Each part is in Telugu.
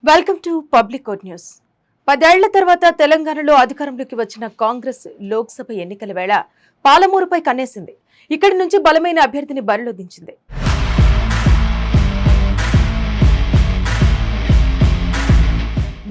Welcome to public quote news. 10 ఏళ్ల తర్వాత తెలంగాణలో అధికారంలోకి వచ్చిన కాంగ్రెస్ లోక్సభ ఎన్నికల వేళ పాలమూరుపై కన్నేసింది. ఇక్కడి నుంచి బలమైన అభ్యర్థిని బరిలో దించింది.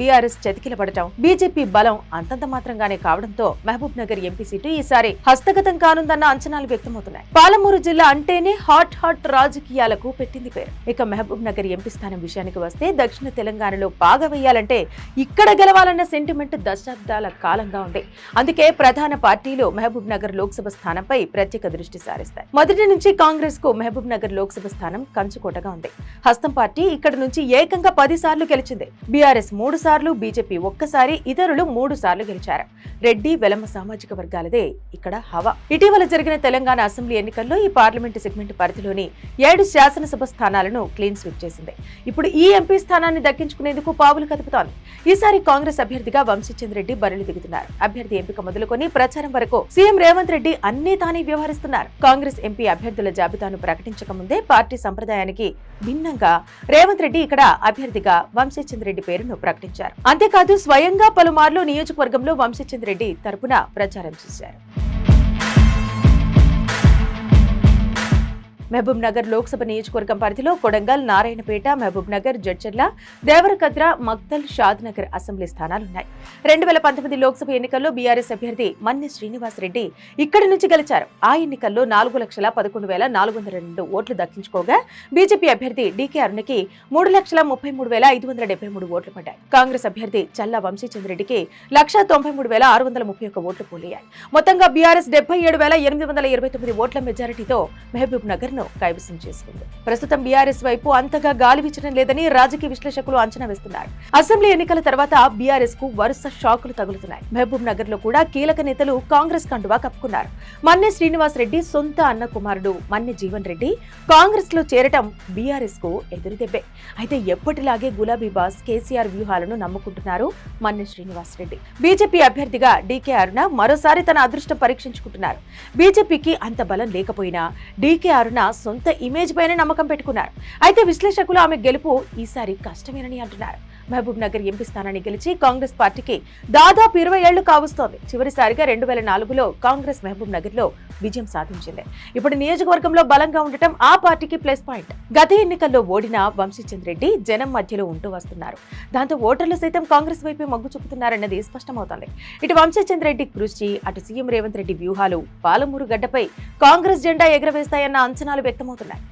బీఆర్ఎస్ చతికిలబడటం, బీజేపీ బలం అంతంత మాత్రంగానే కావడంతో మహబూబ్ నగర్ ఎంపీ సీటు ఈసారి హస్తగతం కానుందన్న అంచనాలు వ్యక్తమవుతున్నాయి. పాలమూరు జిల్లా అంటేనే హాట్ రాజకీయాలకు పెట్టింది పేరు. ఇక మహబూబ్ నగర్ ఎంపీ స్థానం విషయానికి వస్తే దక్షిణ తెలంగాణలో బాగా వేయాలంటే ఇక్కడ గెలవాలన్న సెంటిమెంట్ దశాబ్దాల కాలంగా ఉంది. అందుకే ప్రధాన పార్టీలు మహబూబ్ నగర్ లోక్సభ స్థానంపై ప్రత్యేక దృష్టి సారిస్తాయి. మొదటి నుంచి కాంగ్రెస్ కు మహబూబ్ నగర్ లోక్సభ స్థానం కంచుకోటగా ఉంది. హస్తం పార్టీ ఇక్కడ నుంచి ఏకంగా 10 సార్లు గెలిచింది. బీఆర్ఎస్ 3 సార్లు, బీజేపీ ఒక్కసారి, ఇతరులు 3 సార్లు గెలిచారు. రెడ్డి, వెలమ సామాజిక వర్గాలదే ఇక్కడ హవా. ఇటీవల జరిగిన తెలంగాణ అసెంబ్లీ ఎన్నికల్లో ఈ పార్లమెంటు సెగ్మెంట్ పరిధిలోని 7 శాసనసభ స్థానాలను క్లీన్ స్వీప్ చేసింది. ఇప్పుడు ఈ ఎంపీ స్థానాన్ని దక్కించుకునేందుకు పావులు కదుపుతోంది. ఈసారి కాంగ్రెస్ అభ్యర్థిగా వంశీచంద్ర రెడ్డి బరిలో దిగుతున్నారు. అభ్యర్థి ఎంపిక మొదలుకొని ప్రచారం వరకు సీఎం రేవంత్ రెడ్డి అన్నీ తానే వ్యవహరిస్తున్నారు. కాంగ్రెస్ ఎంపీ అభ్యర్థుల జాబితాను ప్రకటించక ముందే పార్టీ సంప్రదాయానికి భిన్నంగా రేవంత్ రెడ్డి ఇక్కడ అభ్యర్థిగా వంశీచంద్ర రెడ్డి పేరును ప్రకటించారు. అంతేకాదు స్వయంగా పలుమార్లు నియోజకవర్గంలో వంశీచంద్ర రెడ్డి తరపున ప్రచారం చేశారు. మహబూబ్ నగర్ లోక్సభ నియోజకవర్గం పరిధిలో కొడంగల్, నారాయణపేట, మహబూబ్ నగర్, జడ్చర్ల, దేవరకద్ర, మక్తల్, షాద్ నగర్ అసెంబ్లీ స్థానాలున్నాయి. 2019 లోక్సభ ఎన్నికల్లో బీఆర్ఎస్ అభ్యర్థి మన్నె శ్రీనివాస్ రెడ్డి ఇక్కడి నుంచి గెలిచారు. ఆ ఎన్నికల్లో 4,11,402 ఓట్లు దక్కించుకోగా బీజేపీ అభ్యర్థి డీకే అరుణకి 3,33,573 ఓట్లు పడ్డాయి. కాంగ్రెస్ అభ్యర్థి చల్లా వంశీచంద్రెడ్డికి 1,93,631 ఓట్లు పోలయ్యాయి. మొత్తంగా బీఆర్ఎస్ 77,829 ఓట్ల మెజారిటీతో మహబూబ్ నగర్ కైవసం చేసుకుంది. ప్రస్తుతం బీఆర్ఎస్ వైపు అంతగా గాలి వీచడం లేదని రాజకీయ విశ్లేషకులు అంచనా వేస్తున్నారు. అసెంబ్లీ ఎన్నికల తర్వాత బీఆర్ఎస్ కు వరుస షాకులు తగులుతున్నాయి. మహబూబ్ నగర్ లో కూడా కీలక నేతలు కాంగ్రెస్ కండువా కప్పుకున్నారు. మన్నె శ్రీనివాస్ రెడ్డి సొంత అన్న కుమారుడు మన్నె జీవన్ రెడ్డి కాంగ్రెస్ లో చేరటం బీఆర్ఎస్ కు ఎదురుదెబ్బే. అయితే ఎప్పటిలాగే గులాబీ బాస్ కేసీఆర్ వ్యూహాలను నమ్ముకుంటున్నారు మన్నె శ్రీనివాస్ రెడ్డి. బీజేపీ అభ్యర్థిగా డీకే అరుణ మరోసారి తన అదృష్టం పరీక్షించుకుంటున్నారు. బీజేపీకి అంత బలం లేకపోయినా డీకే అరుణ సొంత ఇమేజ్ పైన నమ్మకం పెట్టుకున్నారు. అయితే విశ్లేషకులు ఆమె గెలుపు ఈసారి కష్టమేనని అంటున్నారు. మహబూబ్ నగర్ ఎంపీ స్థానాన్ని గెలిచి కాంగ్రెస్ పార్టీకి దాదాపు 20 ఏళ్లు కావస్తోంది. చివరిసారిగా 2004లో కాంగ్రెస్ మహబూబ్ నగర్ లో విజయం సాధించింది. ఇప్పుడు నియోజకవర్గంలో బలంగా ఉండటం ఆ పార్టీకి ప్లస్ పాయింట్. గత ఎన్నికల్లో ఓడిన వంశీచంద్ర రెడ్డి జనం మధ్యలో ఉంటూ వస్తున్నారు. దాంతో ఓటర్లు సైతం కాంగ్రెస్ వైపే మొగ్గు చూపుతున్నారన్నది స్పష్టమవుతోంది. ఇటు వంశీచంద్ర రెడ్డి కృషి, అటు సీఎం రేవంత్ రెడ్డి వ్యూహాలు పాలమూరు గడ్డపై కాంగ్రెస్ జెండా ఎగరవేస్తాయన్న అంచనాలు వ్యక్తమవుతున్నాయి.